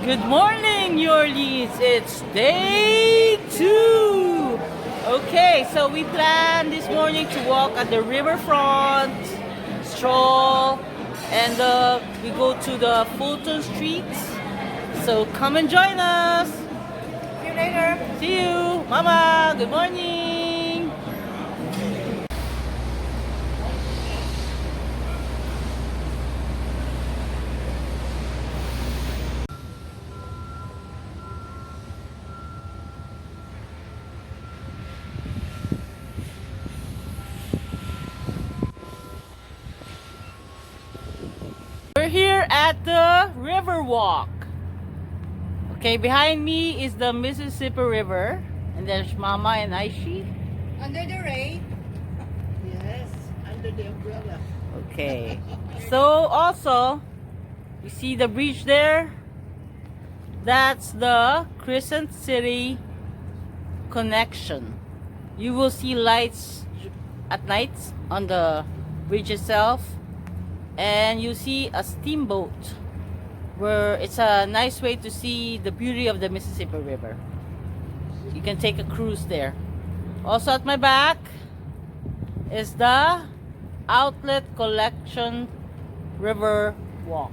Good morning, New Orleans. It's day 2. Okay, so we planned this morning to walk at the Riverfront, stroll, and we go to the Fulton streets. So come and join us. See you later. See you, Mama. Good morning. We're here at the Riverwalk. Okay, behind me is the Mississippi River, and there's Mama and Aishi. Under the rain. Yes, under the umbrella. Okay, so also you see the bridge there. That's the Crescent City connection. You will see lights at night on the bridge itself, and you see a steamboat where it's a nice way to see the beauty of the Mississippi River. You can take a cruise there. Also at my back is the Outlet Collection River Walk.